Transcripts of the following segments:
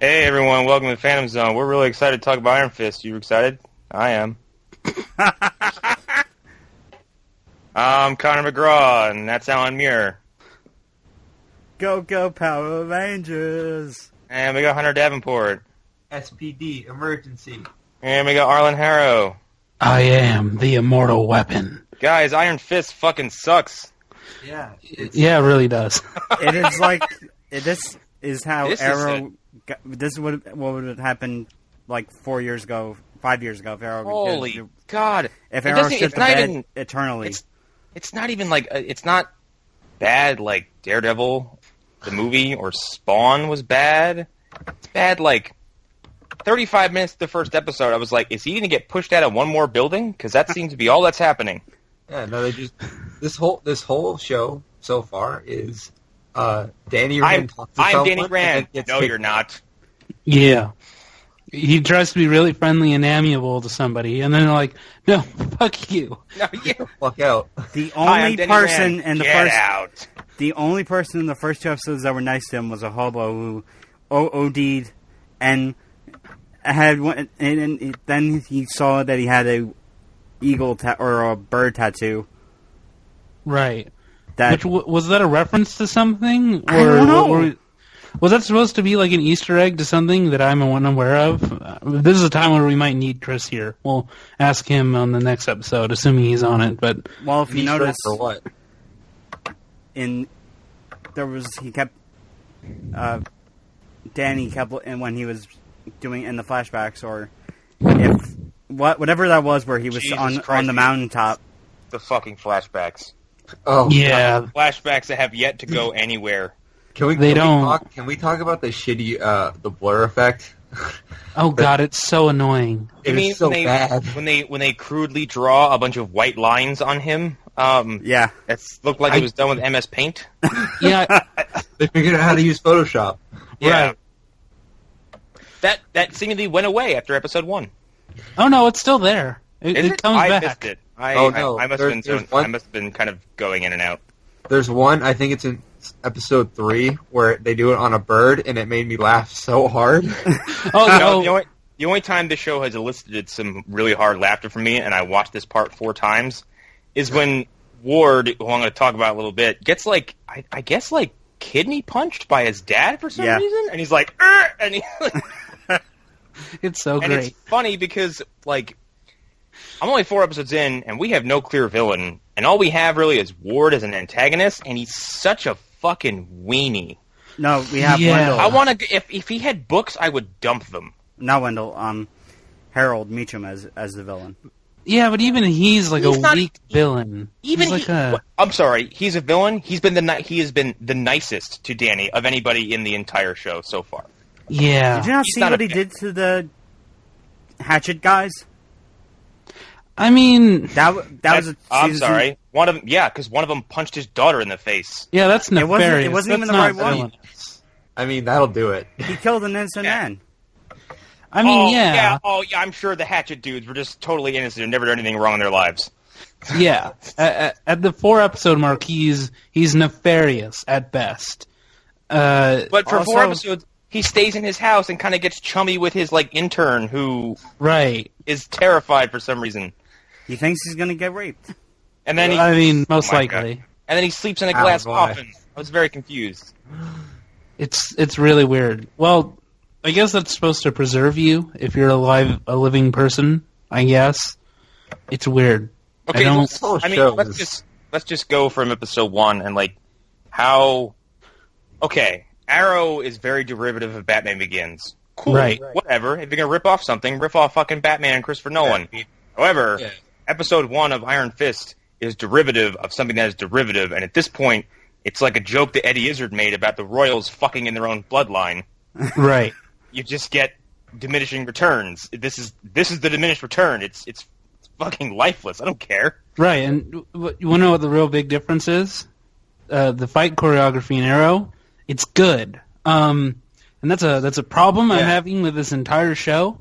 Hey everyone, welcome to Phantom Zone. We're really excited to talk about Iron Fist. You excited? I am. I'm Connor McGraw, and that's Allan Muir. Go, go, Power Rangers! And we got Hunter Davenport. SPD, emergency. And we got Arlen Harrow. I am the immortal weapon. Guys, Iron Fist fucking sucks. Yeah. Yeah, it really does. It is like... This is how This is Arrow... This is what would have happened like 5 years ago, if Arrow... Holy God. If Arrow shit the bed even, eternally. It's not even like... It's not bad like Daredevil, the movie, or Spawn was bad. It's bad like... 35 minutes to the first episode, I was like, is he going to get pushed out of one more building? Because that seems to be all that's happening. Yeah, no, they just... This whole show so far is... Danny Rand talks to I'm someone Danny Rand. No, you're not. Yeah. He tries to be really friendly and amiable to somebody, and then they're like, no, fuck you. No, you. Fuck out. The Hi, I'm only Danny person Rand. in the Get first... out. The only person in the first 2 episodes that were nice to him was a hobo who OD'd and and then he saw that he had a eagle or a bird tattoo. Right. That Was that a reference to something? I don't know. Was that supposed to be like an Easter egg to something that I'm unaware of? This is a time where we might need Chris here. We'll ask him on the next episode, assuming he's on it. But well, if you notice, for what? Danny kept, and when he was doing in the flashbacks, or if whatever that was, where he was Jesus on Christ, the mountaintop. The fucking flashbacks. Oh, yeah, Flashbacks that have yet to go anywhere. Can we talk about the shitty the blur effect? oh god, it's so annoying. It is so bad. When they crudely draw a bunch of white lines on him, Yeah, it looked like it was done with MS Paint. Yeah, They figured out how to use Photoshop. Yeah. Right. That seemingly went away after episode 1. oh no, it's still there. It comes I back. missed it. No. I must have been kind of going in and out. There's one, I think it's in episode 3, where they do it on a bird, and it made me laugh so hard. Oh No, no, the only time the show has elicited some really hard laughter from me, and I watched this part 4 times, is when Ward, who I'm going to talk about a little bit, gets like, I guess like kidney punched by his dad for some reason, and he's like, "Arr!" and he, it's so and great. it's funny because like I'm only 4 episodes in, and we have no clear villain, and all we have really is Ward as an antagonist, and he's such a fucking weenie. no, we have Yeah. Wendell. I want to. If he had books, I would dump them. Not Wendell. Harold Meacham as the villain. Yeah, but even he's like He's a not- weak villain. Even he's like I'm sorry, he's a villain. He has been the nicest to Danny of anybody in the entire show so far. yeah. Did you not He's see not what a he fan. did to the Hatchet guys? I mean, That was a I'm season- sorry. One of them, because one of them punched his daughter in the face. yeah, that's It wasn't- nefarious. it wasn't even That's the not right one. villainous. I mean, that'll do it. He killed an innocent Yeah. man. I mean, yeah. Oh, yeah. I'm sure the Hatchet dudes were just totally innocent and never done anything wrong in their lives. Yeah. At the 4-episode mark, he's nefarious at best. But for 4 Also- episodes, he stays in his house and kind of gets chummy with his like intern, who Right. is terrified for some reason. He thinks he's gonna get raped. And then I mean, most my likely. God. And then he sleeps in a glass boy. coffin. I was very confused. It's really weird. Well, I guess that's supposed to preserve you if you're a living person. I guess it's weird. Okay, I don't. let's just go from episode 1 and like how. Okay, Arrow is very derivative of Batman Begins. Cool, Right. Whatever. If you're gonna rip off something, rip off fucking Batman and Christopher Nolan. However, episode 1 of Iron Fist is derivative of something that is derivative, and at this point, it's like a joke that Eddie Izzard made about the Royals fucking in their own bloodline. Right. You just get diminishing returns. This is the diminished return. It's fucking lifeless. I don't care. Right. And you want to know what the real big difference is? The fight choreography in Arrow, it's good. And that's a problem I'm having with this entire show.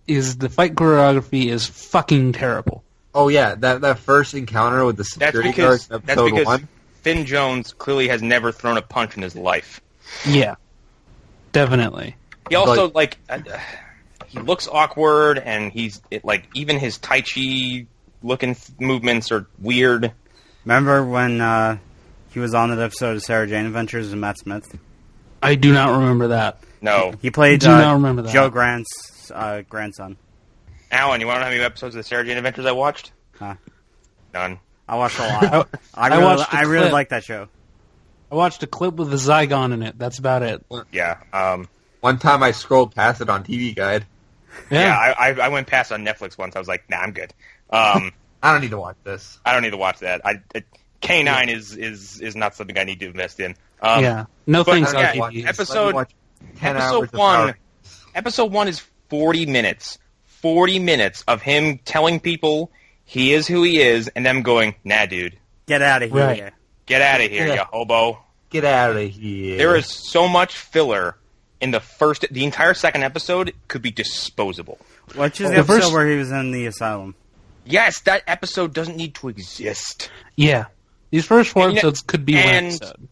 Is the fight choreography is fucking terrible. Oh yeah, that first encounter with the security guards in episode 1. Finn Jones clearly has never thrown a punch in his life. Yeah, definitely. He also he looks awkward, and even his Tai Chi looking movements are weird. Remember when he was on that episode of Sarah Jane Adventures with Matt Smith? I do not remember that. No. He played I do not remember that. Joe Grant's grandson. Alan, you want to know how many episodes of the Sarah Jane Adventures I watched? Huh. None. I watched a lot. I really like that show. I watched a clip with the Zygon in it. That's about it. Yeah. One time I scrolled past it on TV Guide. Yeah, I went past on Netflix once. I was like, nah, I'm good. I don't need to watch this. I don't need to watch that. K9 is not something I need to invest in. No thanks on yeah, TV. Episode 1 is 40 minutes. 40 minutes of him telling people he is who he is, and them going, nah, dude. Get out of here. Right. Get out of here, you hobo. Get out of here. There is so much filler in the entire second episode could be disposable. Which is the episode where he was in the asylum. Yes, that episode doesn't need to exist. Yeah. These first 4 episodes could be one episode.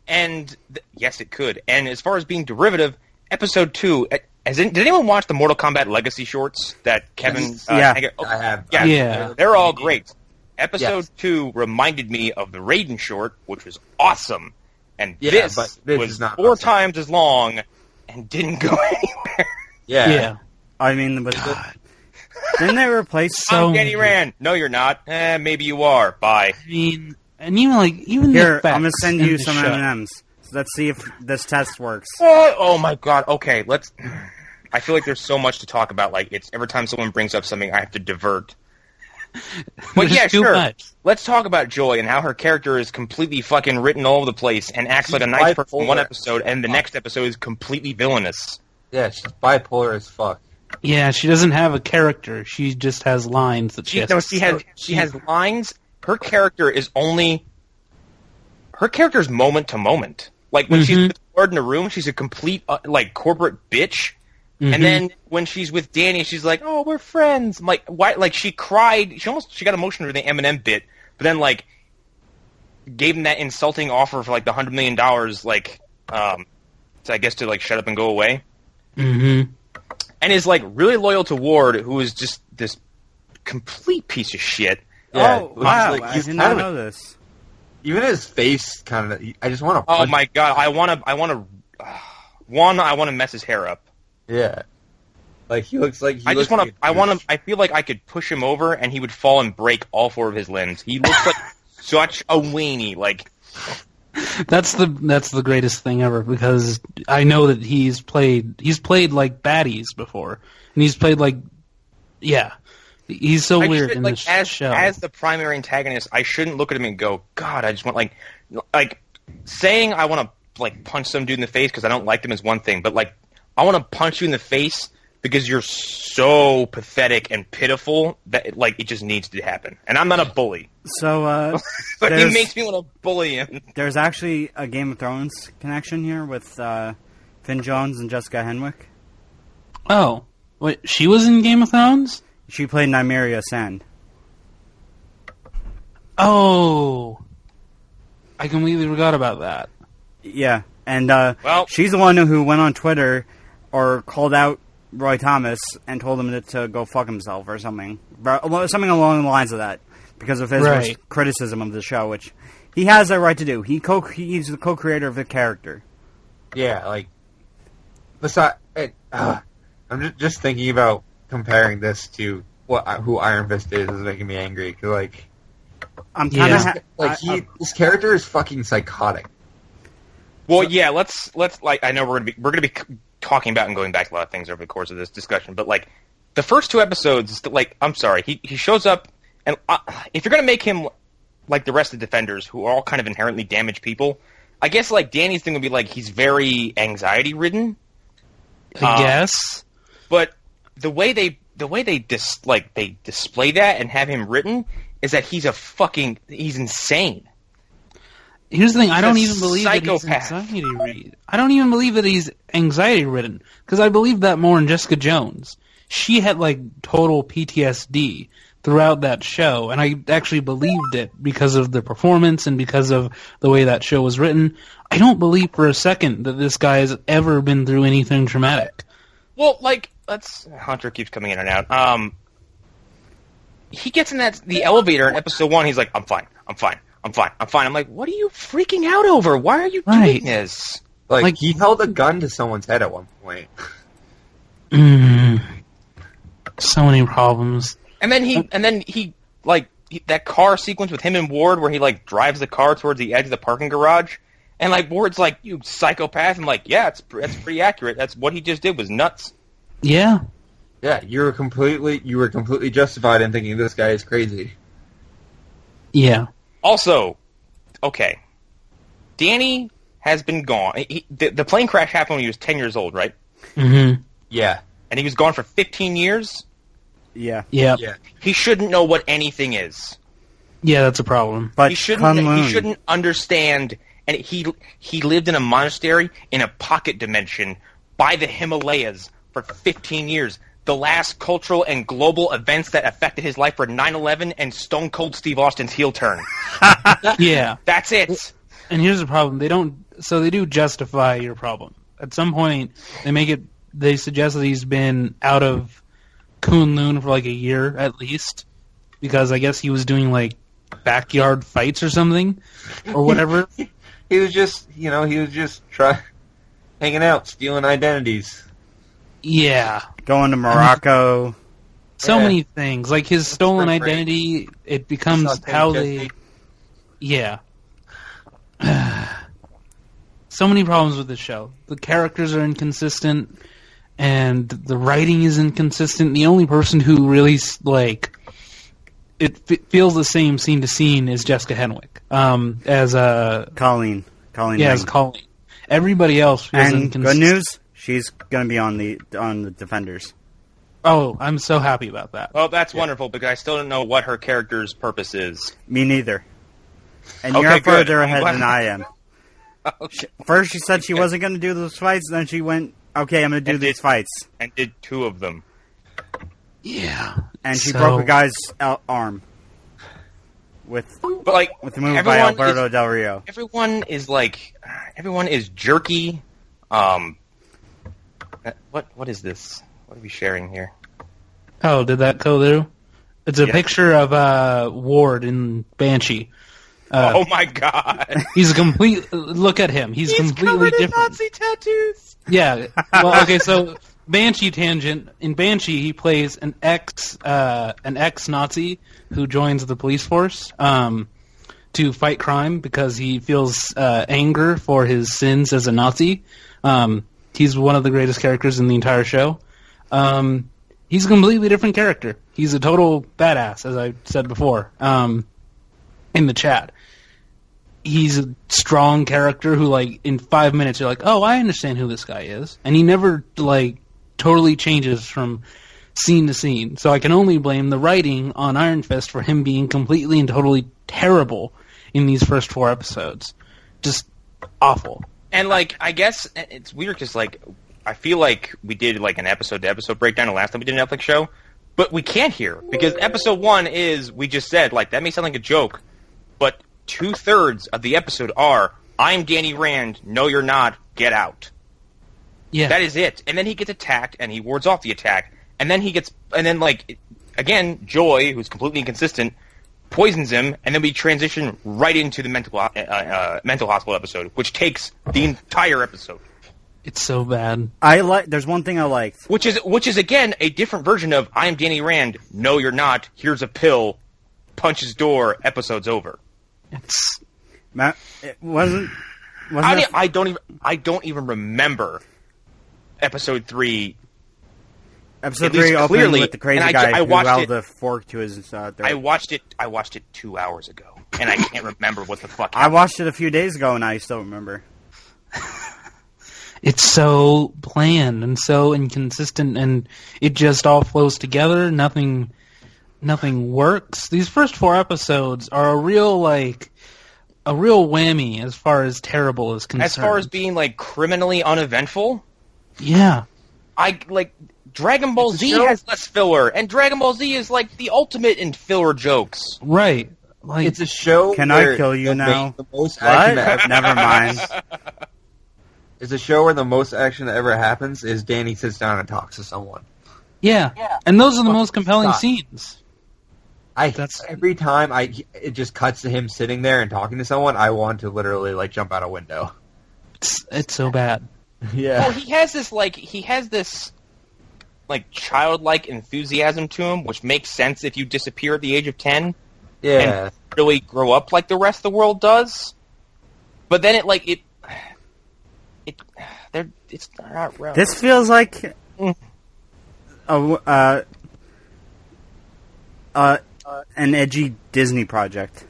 Yes, it could. And as far as being derivative, episode 2, did anyone watch the Mortal Kombat Legacy shorts that Kevin... I have. Yeah. They're all great. Episode 2 reminded me of the Raiden short, which was awesome. And this was not 4 awesome. times as long and didn't go anywhere. Yeah. I mean, didn't they replace... I'm Danny Rand. No, you're not. Maybe you are. Bye. I mean, and even Here, the I'm going to send you some show. M&Ms. So let's see if this test works. Oh my god. Okay, I feel like there's so much to talk about. Like, it's every time someone brings up something, I have to divert. But yeah, too sure. much. Let's talk about Joy and how her character is completely fucking written all over the place and acts like a nice person in one episode, and the next episode is completely villainous. Yeah, she's bipolar as fuck. Yeah, she doesn't have a character. She just has lines that she has. No, she has lines. Her character is moment to moment. Like when she's with Ward in a room, she's a complete corporate bitch. And then when she's with Danny, she's like, "Oh, we're friends." I'm like, why? Like she cried. She got emotional with the Eminem bit, but then gave him that insulting offer for the $100 million, I guess to shut up and go away. Mm-hmm. And is really loyal to Ward, who is just this complete piece of shit. Yeah, oh wow! I did not know this. Even his face, kind of. I just want to. Oh my god! I want to mess his hair up. Yeah, he looks like. I feel like I could push him over and he would fall and break all 4 of his limbs. He looks like such a weenie. That's the greatest thing ever, because I know that he's played like baddies before, and he's played he's so weird in this show. As the primary antagonist, I shouldn't look at him and go, God, I just want saying I want to punch some dude in the face because I don't like them is one thing, but I want to punch you in the face because you're so pathetic and pitiful that it just needs to happen. And I'm not a bully. So, but he makes me want to bully him. There's actually a Game of Thrones connection here with Finn Jones and Jessica Henwick. Oh, wait, she was in Game of Thrones? She played Nymeria Sand. Oh, I completely forgot about that. Yeah, and she's the one who went on Twitter or called out Roy Thomas and told him to go fuck himself or something. Something along the lines of that. Because of his criticism of the show, which he has a right to do. He's the co-creator of the character. Yeah, besides, I'm just thinking about comparing this to who Iron Fist is making me angry. Cause I'm kind of this character is fucking psychotic. Well, yeah, let's I know we're gonna be talking about and going back to a lot of things over the course of this discussion, but the first 2 episodes, I'm sorry, he shows up, and if you're gonna make him like the rest of the Defenders, who are all kind of inherently damaged people, I guess Danny's thing would be he's very anxiety ridden. I guess, but the way they display that and have him written is that he's insane. Here's the thing: I don't even believe that he's anxiety ridden. I don't even believe that he's anxiety ridden because I believe that more in Jessica Jones. She had total PTSD throughout that show, and I actually believed it because of the performance and because of the way that show was written. I don't believe for a second that this guy has ever been through anything traumatic. Well, like, Hunter keeps coming in and out. He gets in the elevator in episode 1. He's like, I'm fine. I'm like, what are you freaking out over? Why are you doing this? Like, he held a gun to someone's head at one point. So many problems. And then he that car sequence with him and Ward where he, like, drives the car towards the edge of the parking garage. And, like, Ward's like, you psychopath. And, like, yeah, that's pretty accurate. That's what he just did was nuts. Yeah. Yeah, you were completely justified in thinking this guy is crazy. Yeah. Also, okay, Danny has been gone. The plane crash happened when he was 10 years old, right? Mm-hmm. Yeah. And he was gone for 15 years? Yeah. Yeah. He shouldn't know what anything is. Yeah, that's a problem. But he shouldn't understand. And he lived in a monastery in a pocket dimension by the Himalayas for 15 years. The last cultural and global events that affected his life were 9/11 and Stone Cold Steve Austin's heel turn. Yeah. That's it. And here's the problem. They do justify your problem. At some point, they suggest that he's been out of Kunlun for like a year at least, because I guess he was doing like backyard fights or something, or whatever. He was just hanging out, stealing identities. Yeah. Going to Morocco. So many things. Like his stolen identity, it becomes how they... Yeah. So many problems with the show. The characters are inconsistent, and the writing is inconsistent. The only person who really, like... It feels the same scene to scene is Jessica Henwick. As Colleen. Yeah, as Colleen. Everybody else feels inconsistent. Good news, she's going to be on the Defenders. Oh, I'm so happy about that. Well, that's wonderful, because I still don't know what her character's purpose is. Me neither. And Okay, you're good. further ahead than I am. Okay. First she said she wasn't going to do those fights, then she went, okay, I'm going to do these fights. And did 2 of them. Yeah. And she broke a guy's arm. With the move by Alberto Del Rio. Everyone is jerky. What is this? What are we sharing here? Oh, did that go through? It's a picture of Ward in Banshee. Oh my God! He's a complete. Look at him. He's completely covered different. in Nazi tattoos. Yeah. Well, okay. So Banshee tangent. In Banshee, he plays an ex-Nazi who joins the police force to fight crime because he feels anger for his sins as a Nazi. He's one of the greatest characters in the entire show. He's a completely different character. He's a total badass, as I said before in the chat. He's a strong character who, like, in 5 minutes, you're like, oh, I understand who this guy is. And he never, like, totally changes from scene to scene. So I can only blame the writing on Iron Fist for him being completely and totally terrible in these first 4 episodes. Just awful. And, like, I guess it's weird because, like, I feel like we did, like, an episode-to-episode breakdown the last time we did a Netflix show, but we can't here because episode 1 is, we just said, like, that may sound like a joke, but 2/3 of the episode are, I'm Danny Rand, no you're not, get out. Yeah. That is it. And then he gets attacked, and he wards off the attack, and then, like, again, Joy, who's completely inconsistent, poisons him, and then we transition right into the mental hospital episode, which takes the entire episode. It's so bad. There's one thing I liked. Which is again, a different version of, I'm Danny Rand, no you're not, here's a pill, punches door, episode's over. It wasn't. I don't even remember episode 3. Episode 3 opened clearly, with the crazy guy who held the fork to his throat. I watched it 2 hours ago, and I can't remember what the fuck happened. I watched it a few days ago, and I still remember. It's so bland and so inconsistent, and it just all flows together. Nothing works. These first 4 episodes are a real whammy as far as terrible is concerned. As far as being, like, criminally uneventful? Yeah. Dragon Ball Z has less filler, and Dragon Ball Z is, like, the ultimate in filler jokes. Right. Like, it's a show. Can I kill you now? The most what? Never mind. is a show where the most action that ever happens is Danny sits down and talks to someone. Yeah. And those are the most compelling scenes. Every time it just cuts to him sitting there and talking to someone, I want to literally like jump out a window. It's so bad. Yeah. Well, he has this childlike enthusiasm to him, which makes sense if you disappear at the age of 10. Yeah. And really grow up like the rest of the world does. But then it's not real. This feels like an edgy Disney project.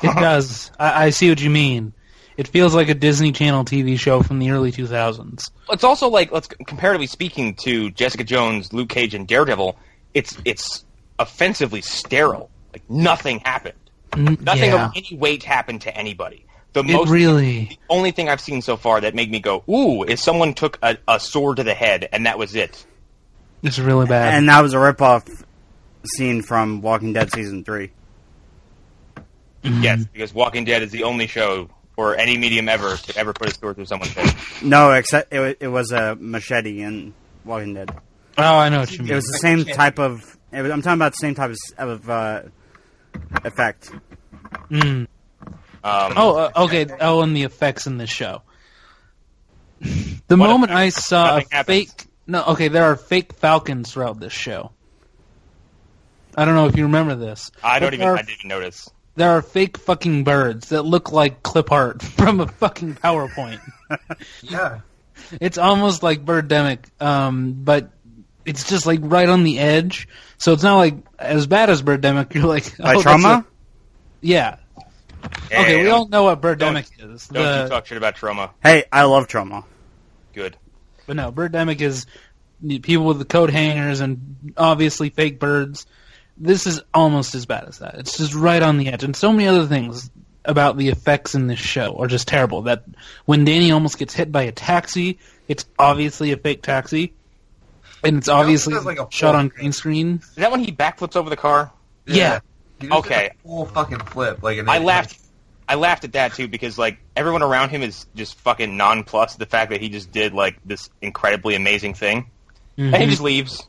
It does. I see what you mean. It feels like a Disney Channel TV show from the early 2000s. It's also like, comparatively speaking to Jessica Jones, Luke Cage, and Daredevil, it's offensively sterile. Like, nothing happened. Nothing of any weight happened to anybody. The only thing I've seen so far that made me go, ooh, is someone took a sword to the head, and that was it. It's really bad. And that was a ripoff scene from Walking Dead Season 3. Yes, because Walking Dead is the only show or any medium ever to ever put a sword through someone's head. No, except it was a machete in Walking Dead. Oh, I know what you mean. It was the same type of... I'm talking about the same type of effect. Okay. Oh, and the effects in this show. The moment I saw a fake... No, okay, there are fake falcons throughout this show. I don't know if you remember this. I didn't even notice. There are fake fucking birds that look like clip art from a fucking PowerPoint. Yeah. It's almost like Birdemic, but it's just like right on the edge. So it's not like as bad as Birdemic. You're like, by Trauma? Yeah. Okay, we all know what Birdemic is. Don't you talk shit about Trauma. Hey, I love Trauma. Good. But no, Birdemic is people with the coat hangers and obviously fake birds. This is almost as bad as that. It's just right on the edge. And so many other things about the effects in this show are just terrible. That when Danny almost gets hit by a taxi, it's obviously a fake taxi. And it's obviously shot on green screen. Is that when he backflips over the car? Yeah. Okay. Full fucking flip. I laughed at that too because like everyone around him is just fucking nonplussed the fact that he just did like this incredibly amazing thing, and he just leaves.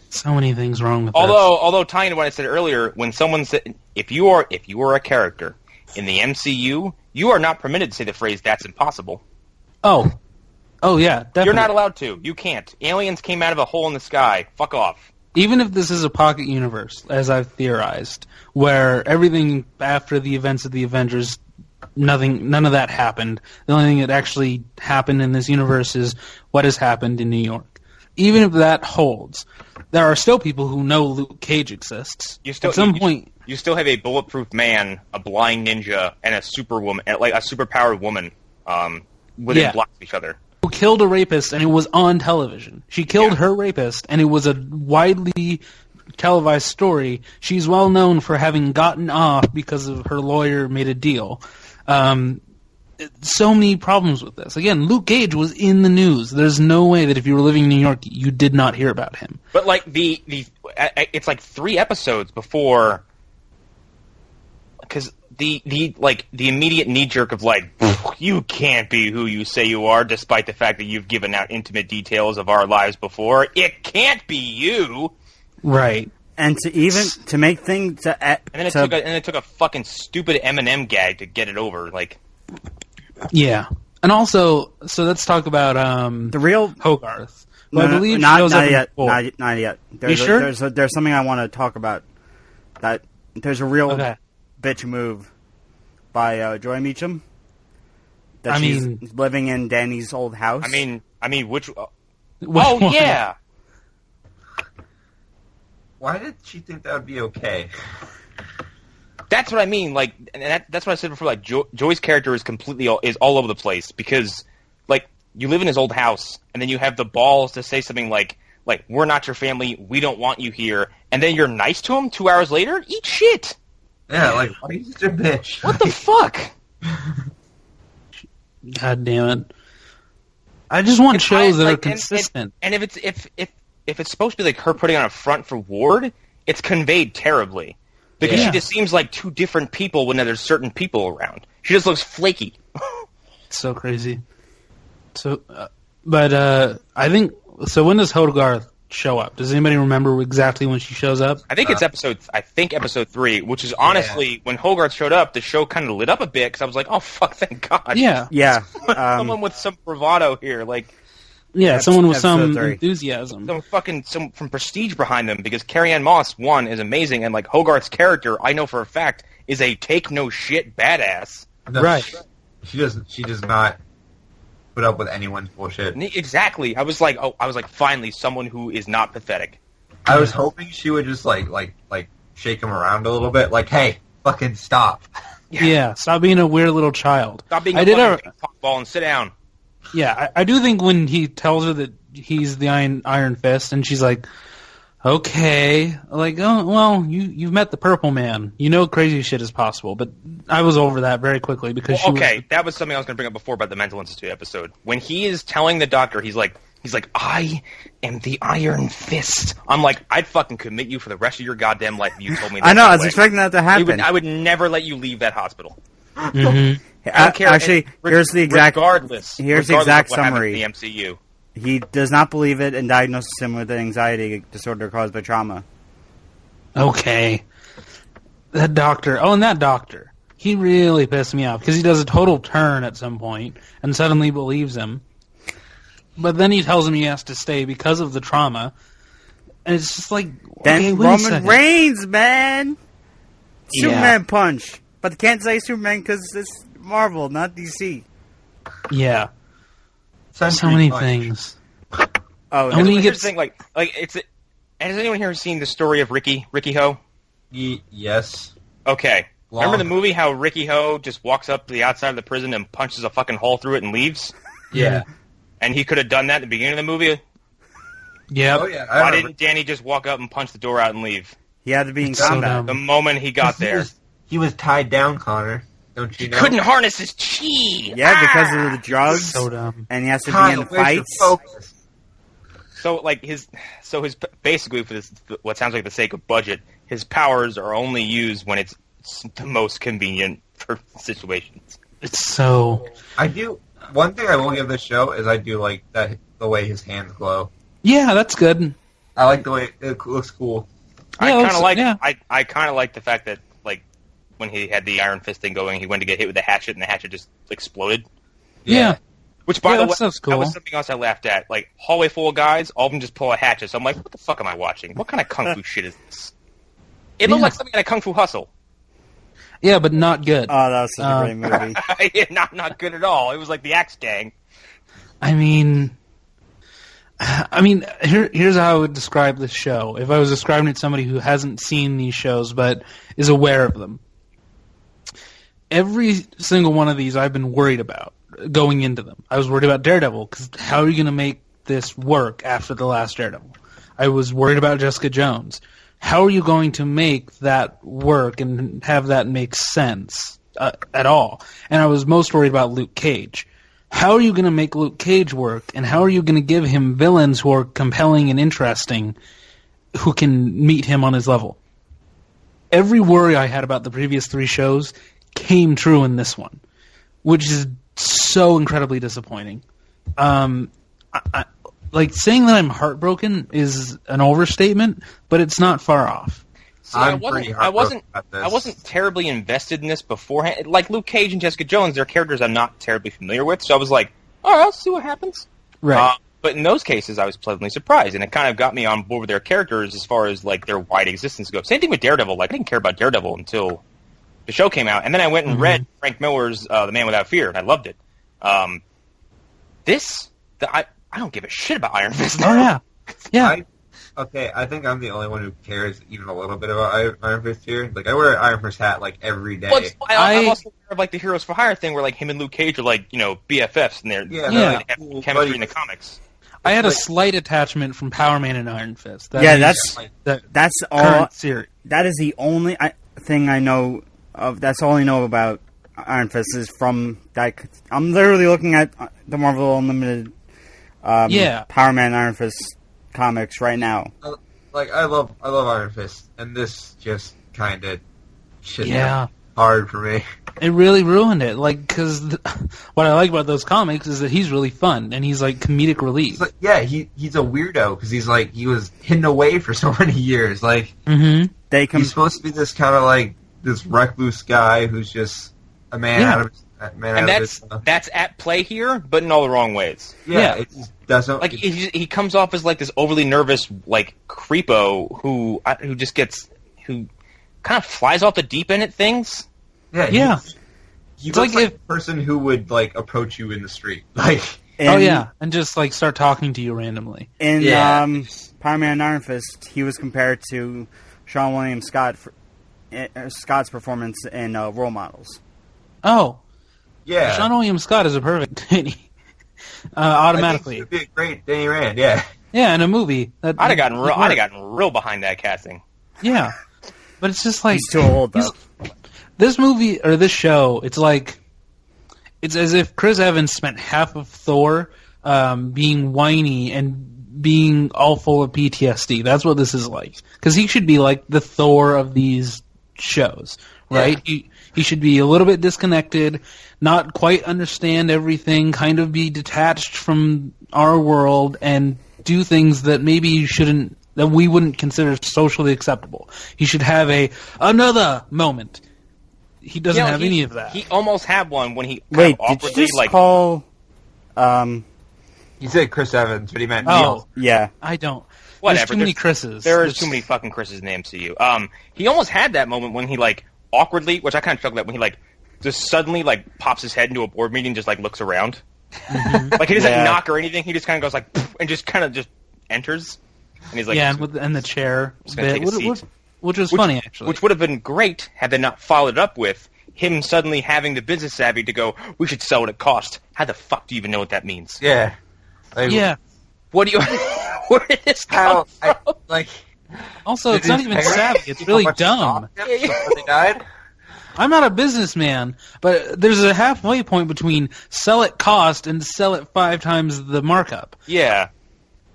So many things wrong with Although tying to what I said earlier, when someone said if you are a character in the MCU, you are not permitted to say the phrase "that's impossible." Oh yeah, definitely. You're not allowed to. You can't. Aliens came out of a hole in the sky. Fuck off. Even if this is a pocket universe, as I've theorized, where everything after the events of the Avengers, none of that happened. The only thing that actually happened in this universe is what has happened in New York. Even if that holds, there are still people who know Luke Cage exists. You still have a bulletproof man, a blind ninja, and a superwoman, like a superpowered woman, within blocks of each other. Who killed a rapist, and it was on television. She killed her rapist, and it was a widely televised story. She's well known for having gotten off because of her lawyer made a deal. So many problems with this. Again, Luke Cage was in the news. There's no way that if you were living in New York, you did not hear about him. But like it's like 3 episodes before, because the immediate knee jerk of like, you can't be who you say you are, despite the fact that you've given out intimate details of our lives before. It can't be you, right? And to make things and then it took a fucking stupid Eminem gag to get it over. Like, yeah, and also, so let's talk about the real Hogarth. I believe not yet. Not yet. You sure? There's something I want to talk about. That there's a real bitch move by Joy Meacham. She's living in Danny's old house. I mean, which? Oh yeah. Why did she think that would be okay? That's what I mean. Like, and that's what I said before. Like, Joy's character is is all over the place because, like, you live in his old house, and then you have the balls to say something like, "We're not your family. We don't want you here," and then you're nice to him 2 hours later. Eat shit. Yeah, like, why are you such a bitch? What the fuck? God damn it! I just want shows that are consistent. And if it's supposed to be like her putting on a front for Ward, it's conveyed terribly. Because she just seems like two different people when there's certain people around. She just looks flaky. So crazy. So, I think so. When does Hogarth show up? Does anybody remember exactly when she shows up? I think it's episode 3, which is honestly when Hogarth showed up, the show kind of lit up a bit because I was like, oh fuck, thank God. Yeah. Someone with some bravado here, like. Yeah, someone with some 3. enthusiasm. Some prestige behind them, because Carrie-Anne Moss, one, is amazing, and like Hogarth's character, I know for a fact, is a take no shit badass. No, right. She does not put up with anyone's bullshit. Exactly. I was like, finally someone who is not pathetic. I was hoping she would just like shake him around a little bit, like, hey, fucking stop. Yeah, stop being a weird little child. Stop being a fucking ball and sit down. Yeah, I do think when he tells her that he's the Iron Fist, and she's like, okay, like, oh, well, you've met the Purple Man. You know crazy shit is possible, but I was over that very quickly because that was something I was going to bring up before about the Mental Institute episode. When he is telling the doctor, he's like, I am the Iron Fist. I'm like, I'd fucking commit you for the rest of your goddamn life if you told me that. I know, I was expecting that to happen. I would never let you leave that hospital. Mm-hmm. Actually, here's the exact summary. The MCU. He does not believe it and diagnoses him with an anxiety disorder caused by trauma. Okay. That doctor. He really pissed me off because he does a total turn at some point and suddenly believes him. But then he tells him he has to stay because of the trauma. And it's just like... Then Roman Reigns, man! Superman punch. But they can't say Superman because it's Marvel, not DC. Yeah. So many things. Oh, and here's the thing, like it's. Has anyone here seen the story of Ricky Ho? Yes. Okay. Remember the movie how Ricky Ho just walks up to the outside of the prison and punches a fucking hole through it and leaves? Yeah. And he could have done that at the beginning of the movie? Yeah. Oh, yeah. Why didn't Danny just walk up and punch the door out and leave? He had to be in combat. The moment he got there. He was tied down, Connor. Don't you know? He couldn't harness his chi! Yeah, because of the drugs. So dumb. And he has to be in fights. So, basically, for this, what sounds like the sake of budget, his powers are only used when it's the most convenient for situations. It's so... One thing I will give this show is I do like the way his hands glow. Yeah, that's good. I like the way it looks cool. I kind of like the fact that, like, when he had the Iron Fist thing going, he went to get hit with the hatchet, and the hatchet just exploded. Yeah. Which, by the way, cool. that was something else I laughed at. Like, hallway full of guys, all of them just pull a hatchet. So I'm like, what the fuck am I watching? What kind of kung fu shit is this? It looked like something in a Kung Fu Hustle. Yeah, but not good. Oh, that was such a great movie. Yeah, not good at all. It was like the Axe Gang. I mean, here's how I would describe this show. If I was describing it to somebody who hasn't seen these shows but is aware of them. Every single one of these I've been worried about going into them. I was worried about Daredevil, because how are you going to make this work after the last Daredevil? I was worried about Jessica Jones. How are you going to make that work and have that make sense at all? And I was most worried about Luke Cage. How are you going to make Luke Cage work, and how are you going to give him villains who are compelling and interesting who can meet him on his level? Every worry I had about the previous 3 shows came true in this one, which is so incredibly disappointing. Like, saying that I'm heartbroken is an overstatement, but it's not far off. See, I wasn't terribly invested in this beforehand. Like Luke Cage and Jessica Jones, they're characters I'm not terribly familiar with, so I was like, all right, I'll see what happens. Right. But in those cases, I was pleasantly surprised, and it kind of got me on board with their characters as far as like their wide existence goes. Same thing with Daredevil. Like, I didn't care about Daredevil until the show came out, and then I went and read Frank Miller's The Man Without Fear, and I loved it. I don't give a shit about Iron Fist. Oh, yeah. Yeah. I think I'm the only one who cares even a little bit about Iron Fist here. Like, I wear an Iron Fist hat, like, every day. Well, I'm also aware of, like, the Heroes for Hire thing where, like, him and Luke Cage are, like, you know, BFFs, and they have chemistry in the comics. I had a slight attachment from Power Man and Iron Fist. That's all. Series. That is the only thing I know of. That's all I know about Iron Fist is from that. I'm literally looking at the Marvel Unlimited Power Man Iron Fist comics right now. Like, I love Iron Fist, and this just kind of shit Yeah. hard for me. It really ruined it. Like, because what I like about those comics is that he's really fun and he's like comedic relief. Like, he's a weirdo because he was hidden away for so many years. Like, he's supposed to be this kind of like this recluse guy who's just a man out of his. And that's at play here, but in all the wrong ways. Yeah. It just doesn't like he comes off as like this overly nervous like creepo who kind of flies off the deep end at things. Yeah. He looks like a person who would like approach you in the street, like and just like start talking to you randomly. In Power Man and Iron Fist, he was compared to Sean William Scott for Scott's performance in Role Models. Oh. Yeah, Sean William Scott is a perfect Danny. Automatically, he would be a great Danny Rand. Yeah, in a movie. I'd have gotten real behind that casting. Yeah, but it's just like he's too old though. This movie or this show, it's as if Chris Evans spent half of Thor being whiny and being all full of PTSD. That's what this is like, because he should be like the Thor of these shows, right? Yeah. He should be a little bit disconnected, not quite understand everything, kind of be detached from our world, and do things that maybe that we wouldn't consider socially acceptable. He should have another moment. He doesn't have any of that. He almost had one when he did you just call? He said Chris Evans, but he meant Neil. Yeah. I don't. Whatever. There's too many Chris's. There's too many fucking Chris's names to you. He almost had that moment when he like awkwardly, which I kind of chuckled at, when he like just suddenly like pops his head into a board meeting, and just like looks around. Like he doesn't knock or anything. He just kind of goes like and just kind of just enters. And he's like, and the chair bit, which was funny actually. Which would have been great had they not followed it up with him suddenly having the business savvy to go, we should sell what it cost. How the fuck do you even know what that means? Yeah. What do you? Where did this come from? Also, it's not even savvy. It's really dumb. Before they died? I'm not a businessman, but there's a halfway point between sell at cost and sell at 5 times the markup. Yeah.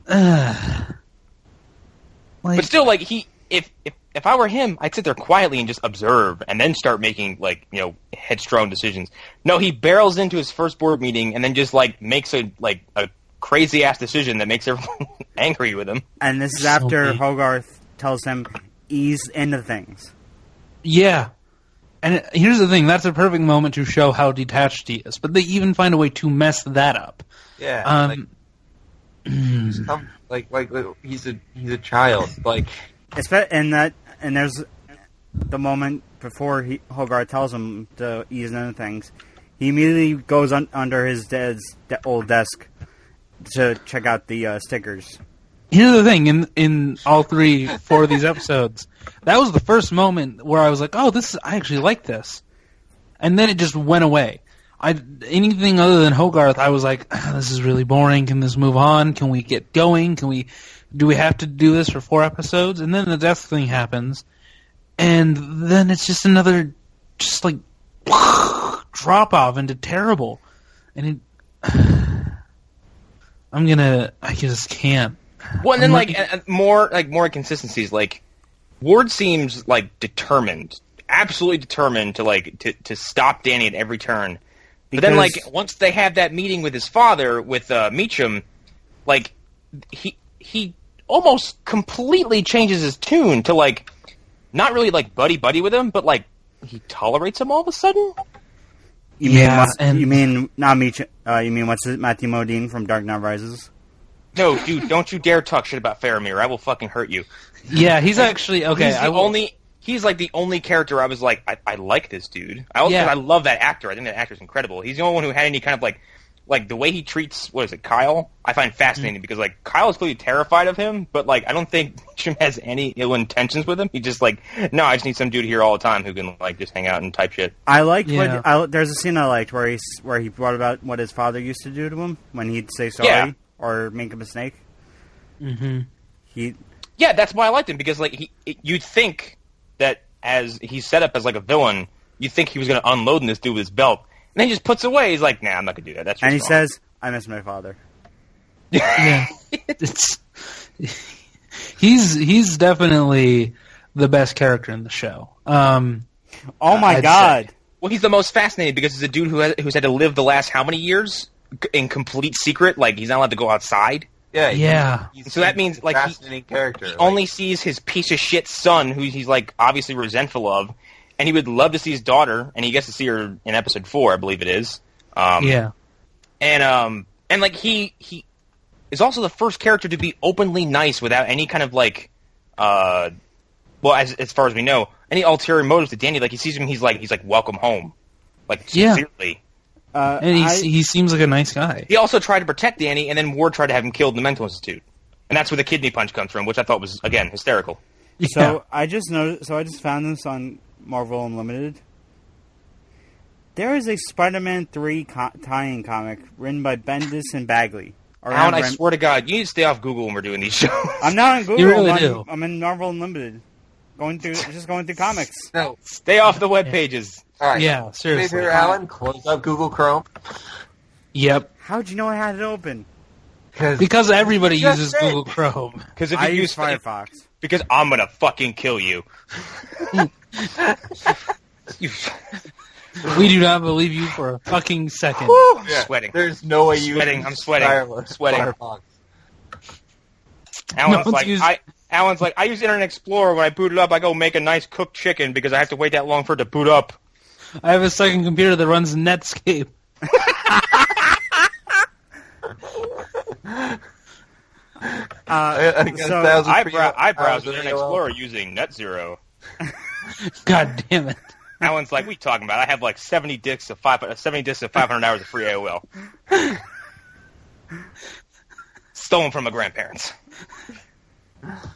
But still, like, if I were him, I'd sit there quietly and just observe, and then start making headstrong decisions. No, he barrels into his first board meeting and then just makes a crazy ass decision that makes everyone angry with him. And this is after Hogarth tells him ease into things. Yeah. And here's the thing, that's a perfect moment to show how detached he is. But they even find a way to mess that up. Yeah. He's a child. And there's the moment before Hogarth tells him to ease into things. He immediately goes under his dad's old desk to check out the stickers. Here's the thing, in all 4 of these episodes, that was the first moment where I was like, I actually like this. And then it just went away. Anything other than Hogarth, I was like, this is really boring, can this move on? Can we get going? Do we have to do this for 4 episodes? And then the death thing happens, and then it's just another, drop off into terrible. And I just can't. Well, and then more inconsistencies. Like, Ward seems determined, absolutely determined to stop Danny at every turn. But then once they have that meeting with his father, with Meacham, he almost completely changes his tune to not really buddy with him, but he tolerates him all of a sudden. You mean not Meacham? You mean what's it? Matthew Modine from Dark Knight Rises? No, dude, don't you dare talk shit about Faramir. I will fucking hurt you. Yeah, he's actually okay. He's the only character I was like, I like this dude. I love that actor. I think that actor's incredible. He's the only one who had any kind of the way he treats Kyle. I find fascinating because Kyle is clearly terrified of him, but I don't think Jim has any ill intentions with him. He just no, I just need some dude here all the time who can just hang out and type shit. I liked there's a scene I liked where he brought about what his father used to do to him when he'd say sorry or make a mistake. Mm-hmm. That's why I liked him, because you'd think that as he's set up as a villain, you'd think he was going to unload this dude with his belt. And then he just puts away. He's like, nah, I'm not going to do that. That's and he says, I miss my father. Yeah. He's definitely the best character in the show. Oh my God. Well, he's the most fascinating because he's a dude who's had to live the last how many years in complete secret? Like, he's not allowed to go outside? Yeah. So that means, like, fascinating character. He only sees his piece of shit son, who he's, like, obviously resentful of, and he would love to see his daughter, and he gets to see her in episode 4, I believe it is. And like, he is also the first character to be openly nice without any kind of, like, well, as far as we know, any ulterior motives to Danny. Like, he sees him, he's like, welcome home. Like, sincerely. And he seems like a nice guy. He also tried to protect Danny, and then Ward tried to have him killed in the mental institute. And that's where the kidney punch comes from, which I thought was, again, hysterical. So I just found this on Marvel Unlimited. There is a Spider-Man 3 tie-in comic written by Bendis and Bagley. Alan, I swear to God, you need to stay off Google when we're doing these shows. I'm not on Google. You really do. I'm in Marvel Unlimited. Going through comics. No. Stay off the web pages. All right. Yeah, seriously. Here, Alan, close up Google Chrome. Yep. How'd you know I had it open? Because everybody uses Google Chrome. Because if I you use Firefox. Because I'm gonna fucking kill you. We do not believe you for a fucking second. I'm sweating. There's no way you. I'm sweating. Firefox. Alan's like, I use Internet Explorer. When I boot it up, I go make a nice cooked chicken because I have to wait that long for it to boot up. I have a second computer that runs Netscape. I browse Internet Explorer using NetZero. God damn it. Alan's like, what are you talking about? I have like 70 discs of 500 hours of free AOL. Stolen from my grandparents.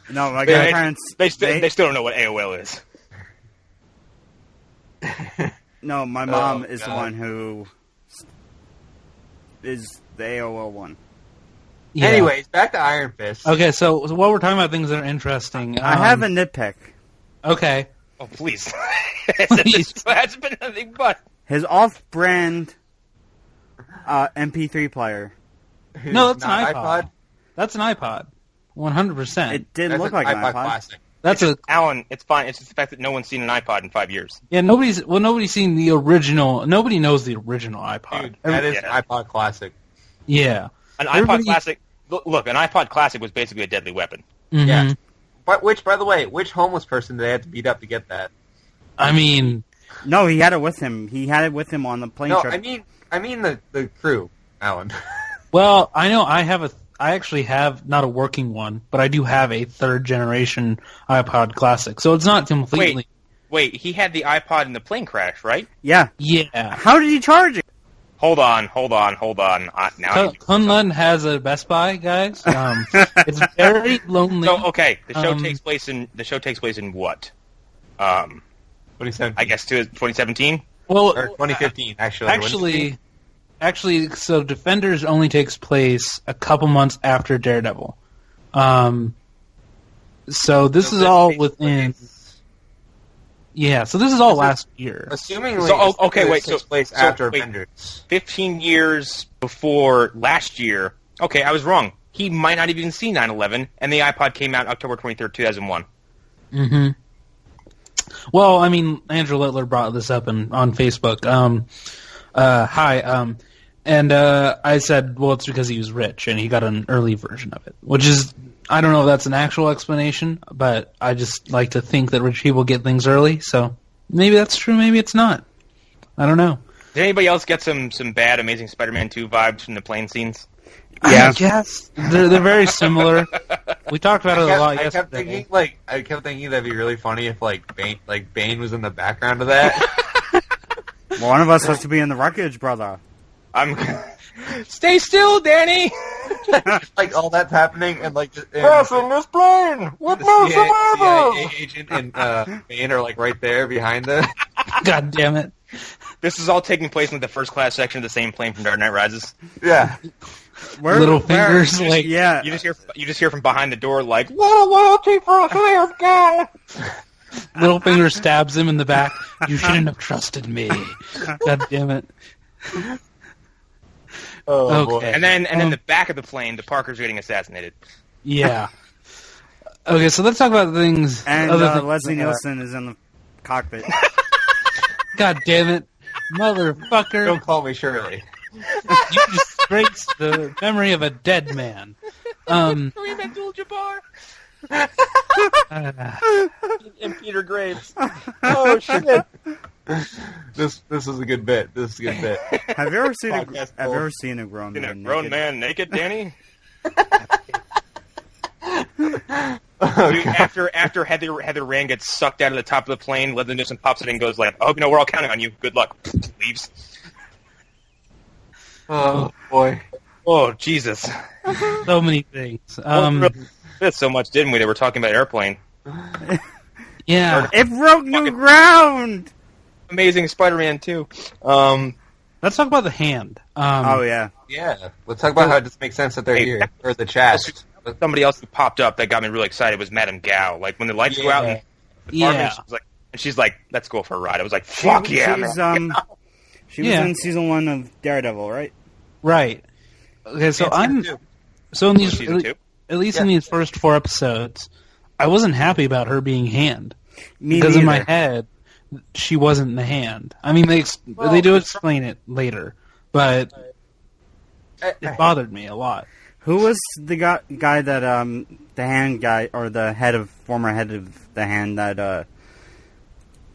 No, my grandparents... They still don't know what AOL is. No, my mom is the one who is the AOL one. Yeah. Anyways, back to Iron Fist. Okay, so while we're talking about things that are interesting... I have a nitpick. Okay. Oh, please. It's been nothing but... His off-brand MP3 player. No, that's an iPod. That's an iPod. 100%. It didn't look like an iPod. Classic. Alan, it's fine. It's just the fact that no one's seen an iPod in 5 years. Yeah, nobody's seen the original. Nobody knows the original iPod. Dude, that is an iPod Classic. Yeah. An iPod Classic... Look, an iPod Classic was basically a deadly weapon. Mm-hmm. Yeah. But by the way, which homeless person did they have to beat up to get that? I mean... No, he had it with him. He had it with him on the plane trip. I mean the crew, Alan. Well, I know I actually have not a working one, but I do have a third generation iPod Classic. So it's not completely... Wait, he had the iPod in the plane crash, right? Yeah. Yeah. How did he charge it? Hold on. Now Kunlun has a Best Buy, guys. It's very lonely. So okay, the show takes place in what? 2017. I guess 2017. Well, or 2015 actually. Actually, so Defenders only takes place a couple months after Daredevil. So this is all within. Yeah, so this is all last year. Assuming takes place after Avengers. 15 years before last year. Okay, I was wrong. He might not have even seen 9/11, and the iPod came out October 23rd, 2001. Mm-hmm. Well, I mean, Andrew Littler brought this up on Facebook. Hi, and I said, well, it's because he was rich, and he got an early version of it, which is, I don't know if that's an actual explanation, but I just like to think that rich people get things early, so maybe that's true, maybe it's not. I don't know. Did anybody else get some bad Amazing Spider-Man 2 vibes from the plane scenes? Yeah. I guess. They're very similar. We talked about it a lot yesterday. I kept thinking that'd be really funny if Bane was in the background of that. One of us has to be in the wreckage, brother. Stay still, Danny! Like, all that's happening, and Crossing this plane! With no survivors! CIA agent and Bane are, right there behind them. God damn it. This is all taking place in the first class section of the same plane from Dark Knight Rises. Yeah. Little fingers, yeah. You just hear from behind the door, like, little loyalty for a hired guy! Littlefinger stabs him in the back. You shouldn't have trusted me. God damn it. Oh, okay. boy. And then the back of the plane, the Parkers are getting assassinated. Yeah. Okay, so let's talk about things. And Leslie Nielsen is in the cockpit. God damn it. Motherfucker. Don't call me Shirley. You disgraced the memory of a dead man. Kareem Abdul-Jabbar. And Peter Graves. Oh shit! This is a good bit. Have you ever seen a grown man? A grown man naked, Danny? Dude, after Heather Rand gets sucked out of the top of the plane, Leslie Nielsen pops it and goes like, "I hope you know we're all counting on you. Good luck." Leaves. Oh boy. Oh Jesus. So many things. So much, didn't we? They were talking about Airplane. Yeah. It broke new ground. Amazing Spider-Man 2. Let's talk about the hand. Oh yeah. Yeah. Let's talk about how it doesn't make sense that they're here or the chest. Somebody else who popped up that got me really excited was Madame Gao. Like when the lights go out in the apartment, she's like, "Let's go for a ride." I was like, "Fuck yeah!" She was in season 1 of Daredevil, right? Right. Okay, so in these at least in these first 4 episodes, I wasn't happy about her being Hand because in my head she wasn't the Hand. I mean, they do explain it later, but it bothered me a lot. Who was the guy that the Hand guy or the former head of the Hand that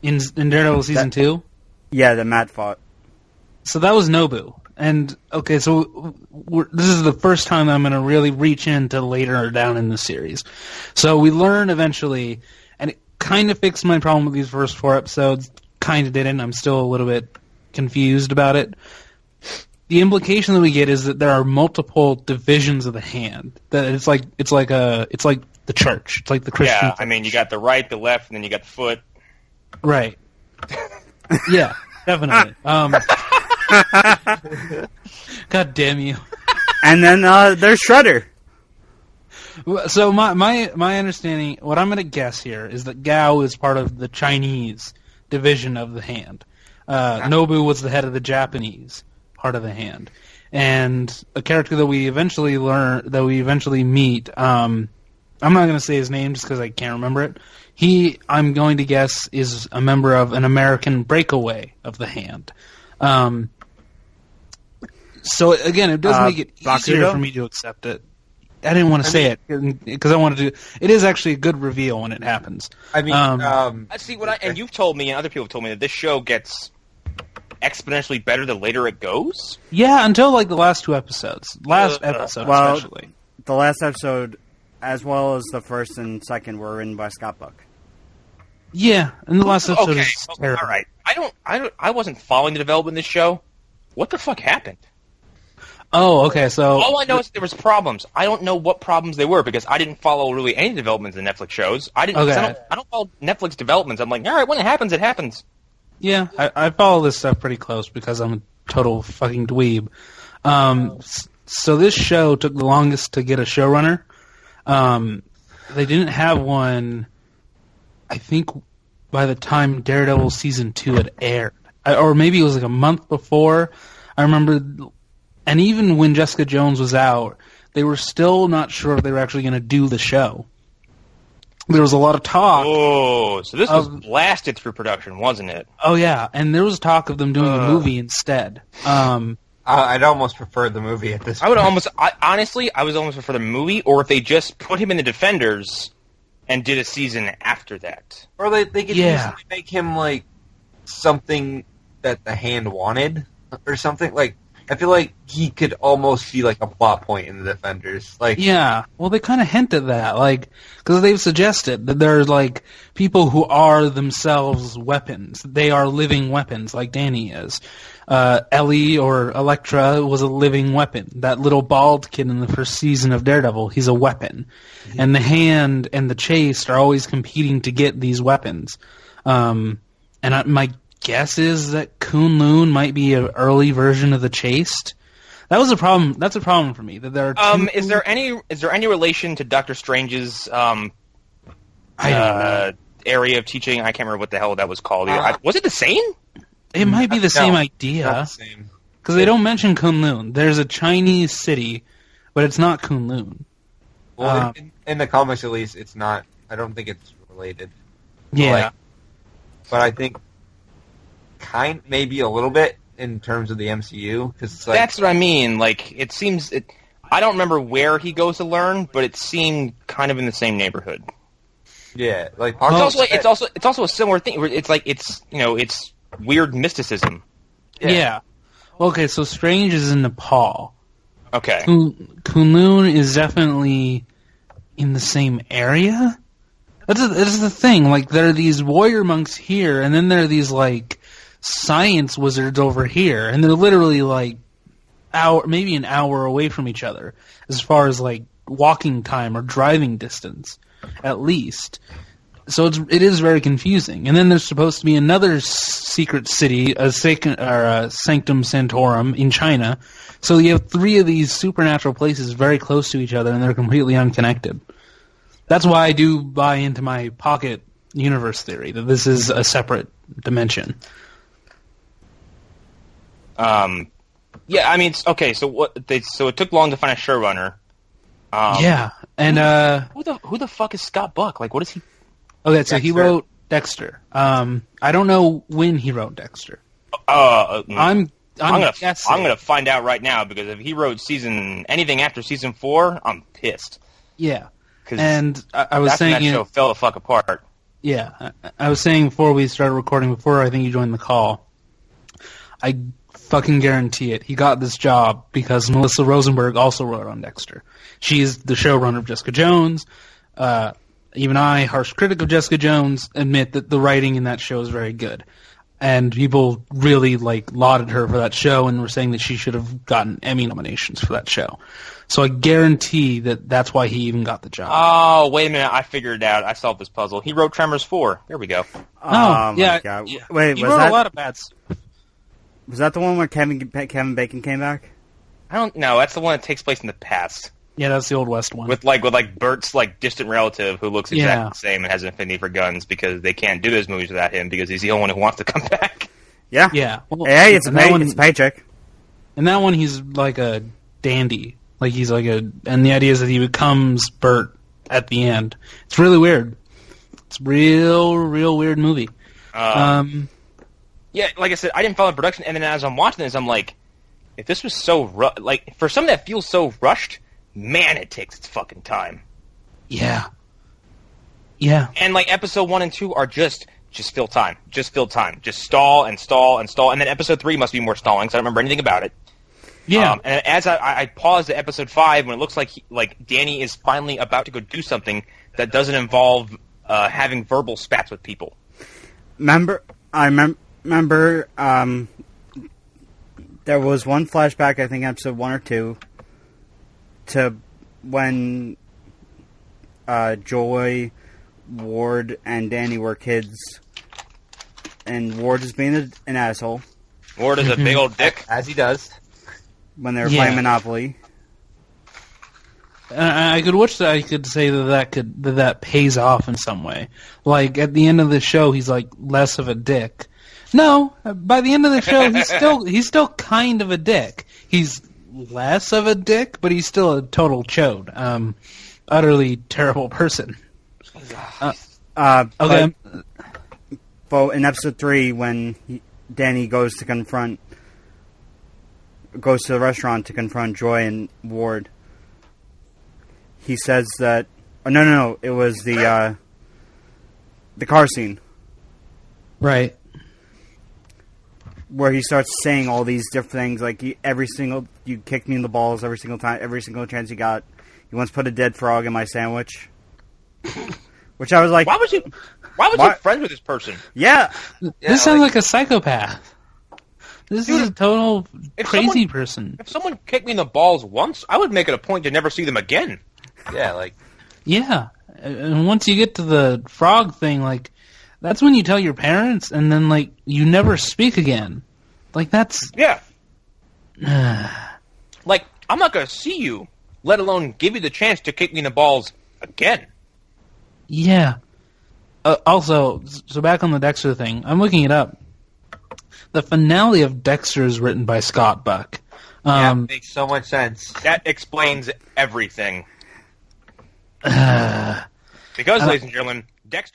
in Daredevil season 2? Yeah, that Matt fought. So that was Nobu. And, okay, so this is the first time that I'm going to really reach into later down in the series. So we learn eventually, and it kind of fixed my problem with these first 4 episodes. Kind of didn't. I'm still a little bit confused about it. The implication that we get is that there are multiple divisions of the Hand. That it's like the church. It's like the Christian church. I mean, you got the right, the left, and then you got the foot. Right. Yeah, definitely. God damn you. And then there's Shredder. So my understanding, what I'm going to guess here, is that Gao is part of the Chinese division of the Hand. Nobu was the head of the Japanese part of the Hand. And a character that we eventually meet, I'm not going to say his name just because I can't remember it. I'm going to guess, is a member of an American breakaway of the Hand. So again, it does make it easier for me to accept it. I didn't want to say it because I wanted to. It is actually a good reveal when it happens. I mean, I see and you've told me, and other people have told me that this show gets exponentially better the later it goes. Yeah, until like the last 2 episodes. Especially. The last episode, as well as the first and second, were written by Scott Buck. Yeah, and the last episode is terrible. All right. I wasn't following the development of this show. What the fuck happened? Oh, okay, so... All I know is there was problems. I don't know what problems they were, because I didn't follow really any developments in Netflix shows. I don't follow Netflix developments. I'm like, all right, when it happens, it happens. Yeah, I follow this stuff pretty close, because I'm a total fucking dweeb. So this show took the longest to get a showrunner. They didn't have one, I think, by the time Daredevil Season 2 had aired. Or maybe it was like a month before. I remember... And even when Jessica Jones was out, they were still not sure if they were actually going to do the show. There was a lot of talk. Oh, so this was blasted through production, wasn't it? Oh, yeah. And there was talk of them doing a movie instead. I'd almost prefer the movie at this point. Honestly, I would almost prefer the movie, or if they just put him in the Defenders and did a season after that. Or they could easily make him, like, something that the Hand wanted, or something, like... I feel like he could almost be like a plot point in the Defenders. Like, yeah, well, they kind of hint at that, like, because they've suggested that there's like people who are themselves weapons. They are living weapons, like Danny is. Ellie or Elektra was a living weapon. That little bald kid in the first season of Daredevil, he's a weapon. Mm-hmm. And the Hand and the Chase are always competing to get these weapons. My guess is that Kunlun might be an early version of the Chased. That was a problem. That's a problem for me. That there are two... Is there any relation to Doctor Strange's area of teaching? I can't remember what the hell that was called. Was it the same? It might be the same idea. Not the same. Because they don't mention Kunlun. There's a Chinese city, but it's not Kunlun. Well, in the comics, at least, it's not. I don't think it's related. Yeah. But I think maybe a little bit in terms of the MCU. Cause it's like, that's what I mean. Like, it seems... I don't remember where he goes to learn, but it seemed kind of in the same neighborhood. Yeah, like... It's also a similar thing, where it's like, it's weird mysticism. Yeah. Okay, so Strange is in Nepal. Okay. Kunlun is definitely in the same area? That's the thing. Like, there are these warrior monks here, and then there are these, like, science wizards over here, and they're literally, like, maybe an hour away from each other, as far as, like, walking time or driving distance, at least. So it is very confusing. And then there's supposed to be another secret city, Sanctum Sanctorum in China. So you have 3 of these supernatural places very close to each other, and they're completely unconnected. That's why I do buy into my pocket universe theory, that this is a separate dimension. Yeah, I mean, okay, so so it took long to find a showrunner. Yeah, and who the fuck is Scott Buck? Like, what is he? Okay, so he wrote Dexter. I don't know when he wrote Dexter. I'm gonna find out right now, because if he wrote anything after season 4, I'm pissed. Yeah, and I was saying that show fell the fuck apart. Yeah, I was saying before we started recording, before I think you joined the call, I fucking guarantee it. He got this job because Melissa Rosenberg also wrote on Dexter. She's the showrunner of Jessica Jones. Even I, harsh critic of Jessica Jones, admit that the writing in that show is very good. And people really lauded her for that show and were saying that she should have gotten Emmy nominations for that show. So I guarantee that that's why he even got the job. Oh, wait a minute. I figured it out. I solved this puzzle. He wrote Tremors 4. There we go. Oh yeah. God. Yeah. Wait, he wrote a lot of bad stuff. Was that the one where Kevin Bacon came back? I don't know. That's the one that takes place in the past. Yeah, that's the Old West one. With Bert's distant relative who looks exactly the same and has an affinity for guns, because they can't do those movies without him, because he's the only one who wants to come back. Yeah. Yeah. Well, hey, it's a paycheck. In that one, he's like a dandy. Like, he's like and the idea is that he becomes Bert at the end. It's really weird. It's a real weird movie. Yeah, like I said, I didn't follow the production, and then as I'm watching this, I'm like, if this was so for something that feels so rushed, man, it takes its fucking time. Yeah. Yeah. And episode 1 and 2 are just fill time. Just fill time. Just stall and stall and stall. And then episode 3 must be more stalling, because I don't remember anything about it. Yeah. And as I paused at episode 5, when it looks like Danny is finally about to go do something that doesn't involve having verbal spats with people. I remember there was one flashback, I think episode 1 or 2, to when Joy, Ward, and Danny were kids, and Ward is being an asshole. Ward is a big old dick, as he does. When they were playing Monopoly. I could watch that. I could say that pays off in some way. Like, at the end of the show, he's less of a dick. No, by the end of the show, he's still kind of a dick. He's less of a dick, but he's still a total chode. Utterly terrible person. Okay. Well, in episode 3, when Danny goes to the restaurant to confront Joy and Ward, he says that... Oh, no, it was the car scene. Right. Where he starts saying all these different things, like, you kicked me in the balls every single time, every single chance you got. You once put a dead frog in my sandwich. Which I was like... Why was you friends with this person? Yeah. This sounds like a psychopath. This is a total crazy person. If someone kicked me in the balls once, I would make it a point to never see them again. Yeah, Yeah. And once you get to the frog thing, that's when you tell your parents, and then, you never speak again. That's... Yeah. I'm not going to see you, let alone give you the chance to kick me in the balls again. Yeah. Also, so back on the Dexter thing, I'm looking it up. The finale of Dexter is written by Scott Buck. Makes so much sense. That explains everything. Because, ladies and gentlemen, Dexter...